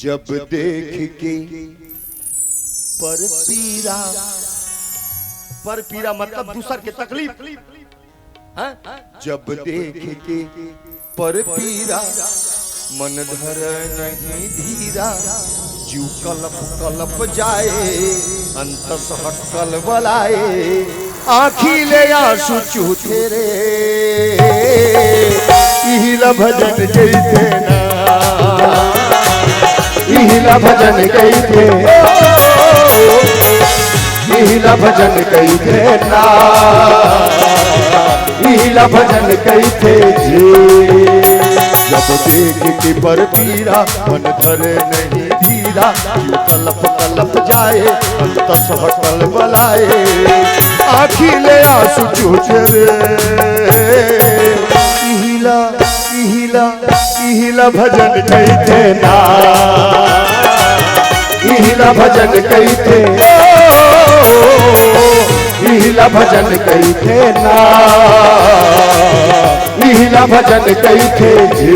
जब देख के पर पीरा मतलब दूसर के तकलीफ है? जब देख के पर पीरा मन धर नहीं धीरा जीव कलप कलप जाए अंतस हटकल बलाए आँखी ले आंसू चूथे रे इहिला भजन जैते ना इहिला भजन कैथे इहिला भजन कैथे ना इहिला भजन कैथे जे जब देख के पर पीरा मन धरे नहीं धीरा कलप कलप जाए अंतस हटल बलाए आँखी ले आंसू चूचे रे इहिला इहिला इहिला भजन कैथे ना इहिला भजन कैथे इहिला भजन कैथे ना इहिला भजन कैथे जे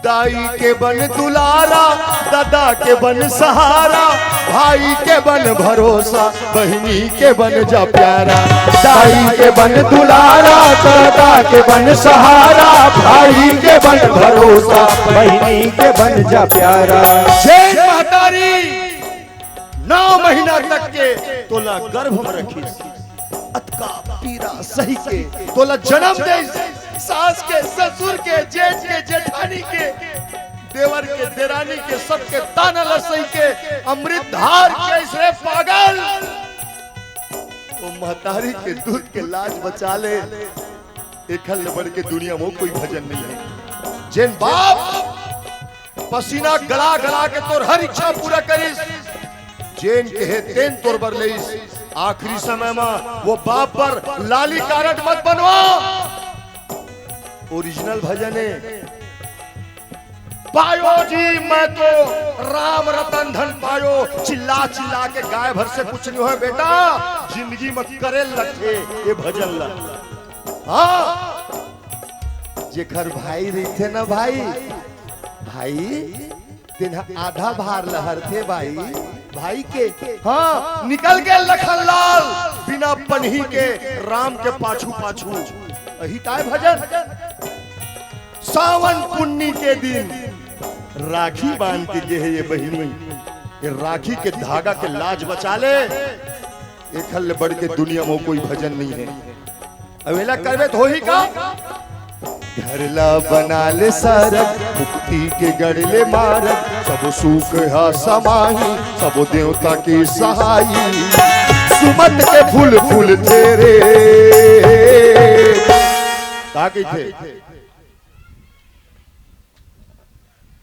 दाई के बन दुलारा दादा के बन सहारा भाई के बन भरोसा बहनी के बन जा प्यारा दाई के बन दुलारा दादा के बन सहारा भाई के बन भरोसा बहनी के बन जा प्यारा जैन महतारी 9 महीना तक के तोला गर्भ में रखी अतका पीरा सही के तोला जन्म दे सास के ससुर के जेठ के जेठानी के देवर के देरानी के सबके ताना लसई के अमृत धार कैसे पागल वो महतारी के दूध के लाज बचा ले एक हल बढ़ के दुनिया में कोई भजन नहीं है जिन बाप पसीना गला गला के तोर हर इच्छा पूरा करिस जेन के तेन तोर बर लेइस आखिरी समय में वो बाप पर लाली कारट मत बनवा ओरिजिनल भजन है पायो जी मैं तो राम रतन धन पायो चिल्ला चिल्ला के गाय भर से कुछ नहीं हो बेटा जिंदगी में करे लगे ये भजन ला हाँ जेकर भाई रहते ना भाई भाई तेना आधा भार लहर थे भाई के हाँ निकल के लखनलाल बिना पन्ही के राम के पाछू पाछू यही ताय भजन सावन पुन्नी के दिन राखी बांध के जे है ये बहिनी ये राखी के धागा के लाज बचा ले एक हल बढ़ के दुनिया में कोई भजन नहीं है अवेला करवे तो ही का घरला बना ले सरक मुक्ति के गड़ले मारक सब सुख हा समाही सब देवता की सहाई सुमन के फूल फूल तेरे ताकि थे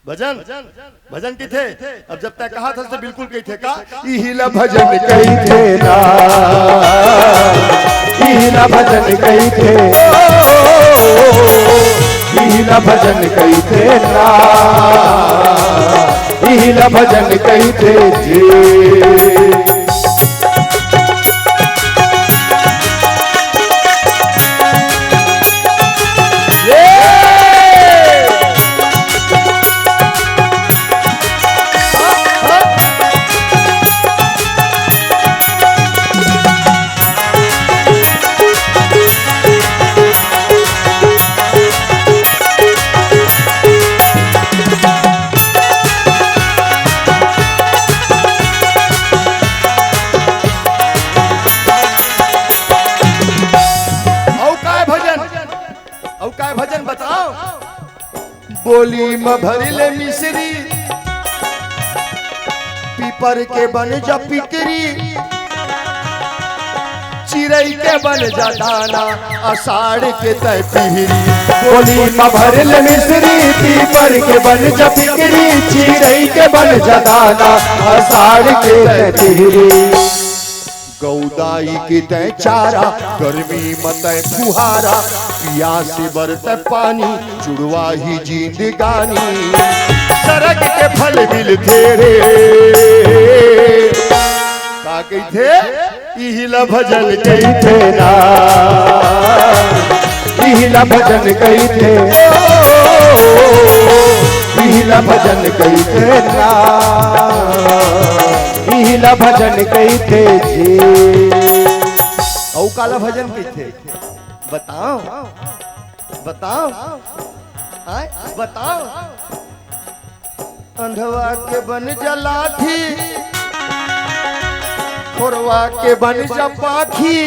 भजन भजन की थे अब जब तक कहा था तो बिल्कुल कही थे का इहिला भजन कही थे ना इहिला भजन कही थे इहिला भजन कही थे ना इहिला भजन कही थे जी बोली में भरिले मिश्री पीपर के बन जा पिकरी, चिड़ई के बन जा दाना, आषाढ़ के तय पिहरी। गोली में भरल मिश्री, पीपर के बन जा पिकरी, चिड़ई के बन जा दाना, आषाढ़ के तय पिहरी। गौदाई के तय चारा, गर्मी मतय फुहारा, पियासी बरत पानी, चुड़वा ही जिंदगानी। सरग के फल मिलते रे, का कहते इहिला भजन कहते ना, इहिला भजन कहते, इहिला भजन कहते ना, इहिला भजन कहते जी। औ काला भजन कहते, बताओ बताओ आय बताओ। अंधवा के बन जा लाठी, खोरवा के बन जा पाखी,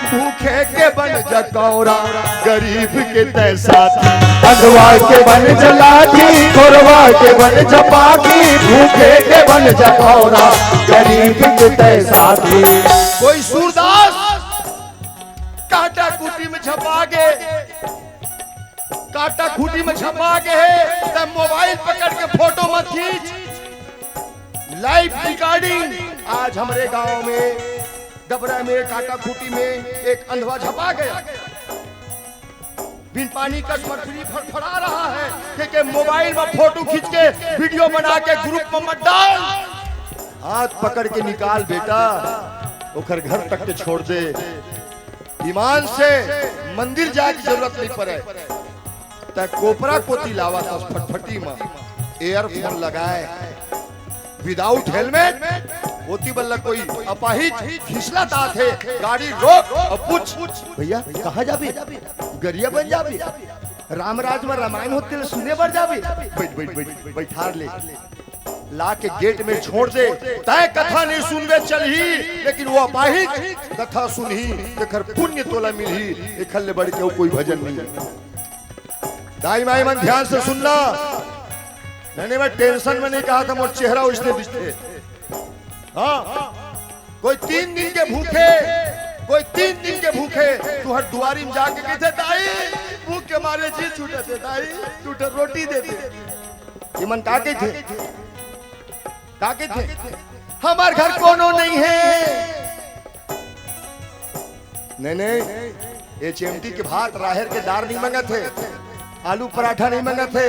भूखे के बन जा कौरा, गरीब के तय साथी। अंधवा के बन जा लाठी, खोरवा के बन जा पाखी, भूखे के बन जा कौरा, गरीब के तय साथी। कोई सूरदास काटा खूटी में छपा गे, काटा खूटी में छपा गे है, तब मोबाइल पकड़ के फोटो मत खींच। लाइव रिकॉर्डिंग आज हमारे गांव में डबरा में काटा खूटी में एक अंधवा छपा गया, बिन पानी का मछली फड़फड़ा रहा है, क्योंकि मोबाइल में फोटो खींच के वीडियो बना के ग्रुप में मत डाल। हाथ पकड़ के निकाल बेटा, ओकर घर तक के छोड़ दे। ईमान से मंदिर जाए की जरूरत नहीं पड़े, तक कोपरा कोती लावा था फटफटी में, एयरफोन लगाए, विदाउट हेलमेट होती बल्ला कोई अपाहिज फिसलाता थे, गाड़ी रोक और पूछ भैया कहाँ जाबे, गरिया बन जाबे, रामराज में रामायण होते सुने बर जाबे, बैठ बैठ बैठ बैठार ले, ला के गेट में छोड़ दे। तय कथा नहीं सुनवे चलही, लेकिन वो अपाहिज कथा सुनही, देखर पुण्य तोला मिलही, एकल ले बढ़ के कोई भजन नहीं। दाई माई मन ध्यान से सुनना, मैंने मैं टेंशन में नहीं कहा था, मोर चेहरा उसने दिखते। हाँ, कोई 3 दिन के भूखे, कोई 3 दिन के भूखे, तू हर दुआरी में जाके कहते दाई भूख के मारे जी छूटे थे, दाई टूटे रोटी देते। ये मन काके थे, काके थे, हमार घर कोनो नहीं है। नहीं, ये चिमटी के भात राहर के दार नहीं मंगा थे, आलू पराठा नहीं मंगा थे,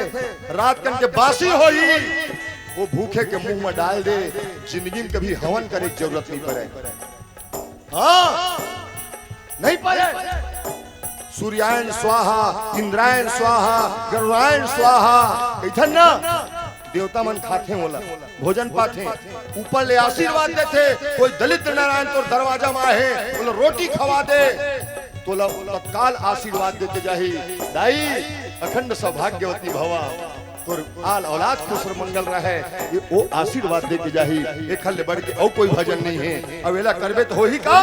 रात कन के बासी होई, वो भूखे के मुंह में डाल दे, जिंदगी में कभी हवन करे की जरूरत नहीं पड़े। हाँ नहीं पड़े। सूर्यायन स्वाहा, इंद्रायन स्वाहा, गरुड़ायन स्वाहा, इधर ना देवता मन खाते होला, भोजन पाते, ऊपर ले आशीर्वाद देते। कोई दलित नारायण तो दरवाजा में आहे, बोलो रोटी खवा दे, तो तत्काल आशीर्वाद देते जाही, दाई अखंड सौभाग्यवती भवा, तोर आल औलाद खुश मंगल रहे, ये वो आशीर्वाद देके जाही। एक हल्ले बढ़ के और कोई भजन नहीं है, अवेला करबे तो हो ही का।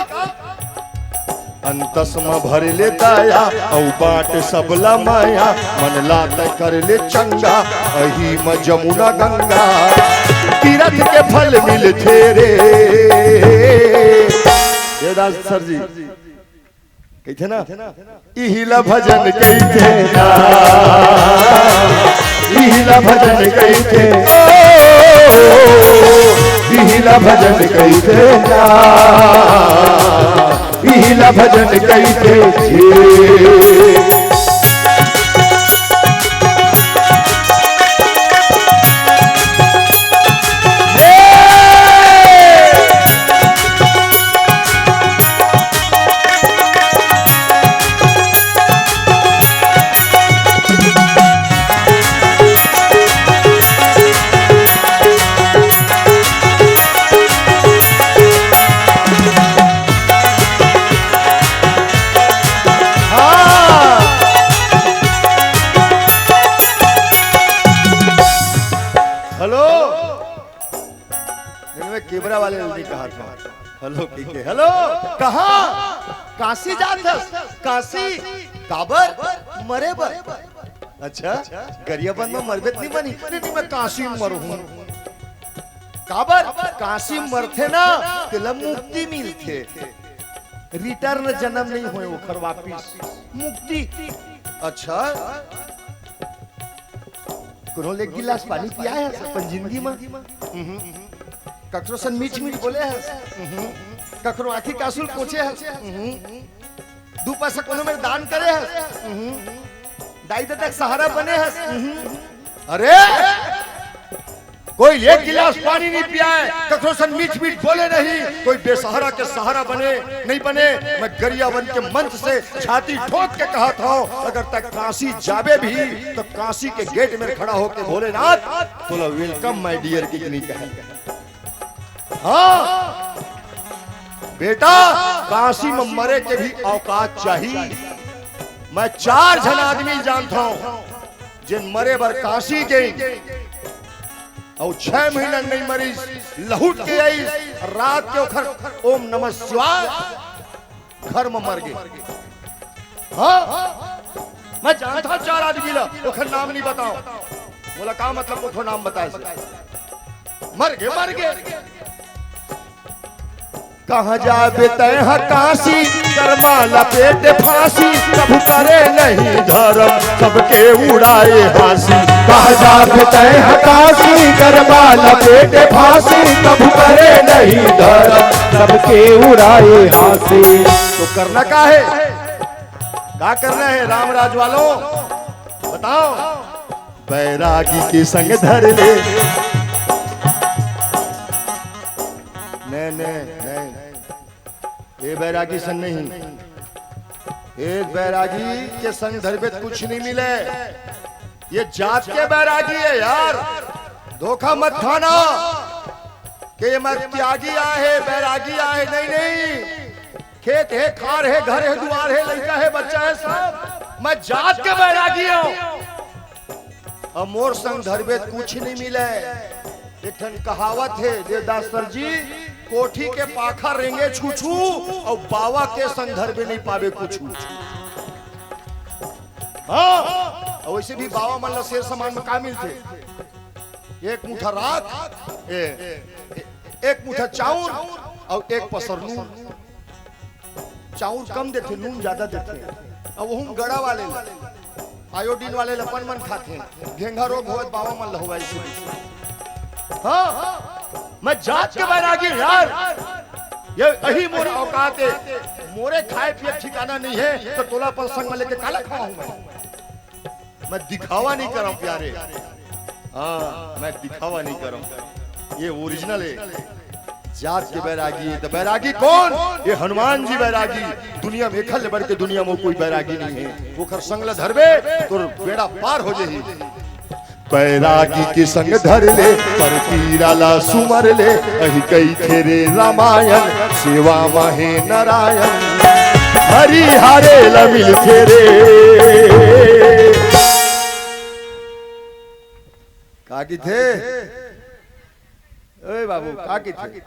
अंतस में भर ले दाया, औ बाट सबला माया, मन लात कर ले चंगा, अही में जमुना गंगा, तीरथ के फल मिलते रे। देवदास सर जी कहते ना, इहिला भजन कहते ना, इहिला भजन कहते, इहिला भजन कहते ना, इहिला भजन कहते जी। केबरा वाले ने कहा था हेलो ठीक है, हेलो कहाँ काशी जात हस, काशी काबर मरे बर। अच्छा गरियाबंद में मरबेत नहीं बनी, नहीं मैं काशी में मरू हूँ। काबर काशी मरथे ना तिला मुक्ति मिलथे, रिटर्न जन्म नहीं होए ओखर वापिस मुक्ति। अच्छा कोनो ले गिलास पानी पिया है अपन जिंदगी में, ककरो सन मीठ मीठ बोले है, ककरो आखी कासुल पोछे है, दू पैसा कोनो में दान करे है, दाई दादा सहारा बने है। अरे कोई एक गिलास पानी नहीं पिया है, ककरो सन मीठ मीठ बोले नहीं, कोई बेसहारा के सहारा बने नहीं बने। मैं गरियाबंद के मंच से छाती ठोक के कहा था अगर तक काशी जावे भी तो काशी के गेट में खड़ा होके भोलेनाथ बोला वेलकम माय डियर की नहीं कहे। हाँ बेटा काशी में मरे के भी औकात चाहिए। मैं 4 जन आदमी जानता हूं जिन मरे बर काशी गए और 6 महीना नहीं मरीज लहुट के आई रात के ओखर ओम नमः शिवाय घर में मर गए। हाँ मैं जानता हूं 4 आदमी ला ओखर नाम नहीं बताओ, बोला का मतलब ओखर नाम बताए मर गए। कहाँ जाबे तय काशी कर्मा लपेट फांसी, कभू करे नहीं धर्म सबके उड़ाए हासी। कहाँ जाबे तय काशी कर्मा लपेट फांसी, कभू करे नहीं धर्म सबके उड़ाए हासी। तो करना क्या करना है राम राज वालों बताओ। बैरागी के संग धर ले, नहीं ये बैरागी संग नहीं, एक बैरागी के संग धरबे कुछ नहीं मिले, ये जात के बैरागी है यार। धोखा मत खाना कि ये मत त्यागी आए बैरागी आए, नहीं खेत है खार है घर है द्वार है लड़का है बच्चा है सब, मैं जात के बैरागी हूं। और मोर संग धरबे कुछ नहीं मिले। एक कहावत है देवदास सर जी, कोठी के पाखा रेंगे छूछू और बावा के संदर्भ में नहीं पावे कुछ। हाँ वैसे भी बावा मन शेर समान में का मिलते, एक मुठा राख एक मुठा चाउर और एक पसर नून। चाउर कम देते नून ज्यादा देते, अब वो गड़ा वाले आयोडीन वाले लपन मन खाते, घेंघा रोग हो बावा मन लहुआ। हाँ मैं जात के बैरागी यार, ये यही मोर औकात है। मोरे खाए पिए ठिकाना नहीं है तो तोला पर संग में लेके काला खाऊं मैं दिखावा नहीं कर रहा हूं प्यारे। हाँ मैं दिखावा नहीं कर रहा हूं, ये ओरिजिनल है। जात के बैरागी है तो बैरागी कौन? ये हनुमान जी बैरागी। दुनिया में खल बढ़ के दुनिया में कोई बैरागी नहीं है। वो खर संगल धरबे तो बेड़ा पार हो जाही। बैरागी के संग धर ले पर पीराला सुमर ले, अहि कई खेरे रामायण सेवा महे नारायण, हरि हरे लमिल खेरे। काकी थे ओए बाबू काकी थे।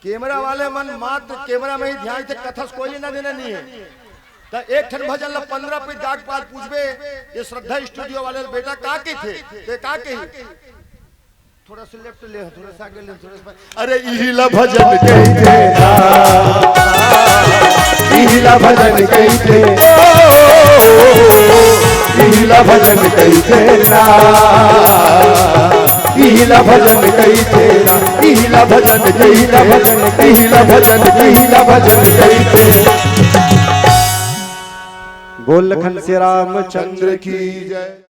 कैमरा वाले मन मात्र कैमरा में ही ध्यान से कथस कोई ना देना नहीं है। तो एक ठन भजन ला 15 पे डाक पार पूछबे ये श्रद्धा स्टूडियो वाले बेटा का के थे ते का के थोड़ा से लेफ्ट ले थोड़ा सा आगे ले थोड़ा सा। अरे इहिला भजन कही थे ना, इहिला भजन कही थे, इहिला भजन कही थे ना, इहिला भजन कही थे ना, इहिला भजन कही ना, इहिला भजन कही थे। गोलखन से रामचंद्र की जय।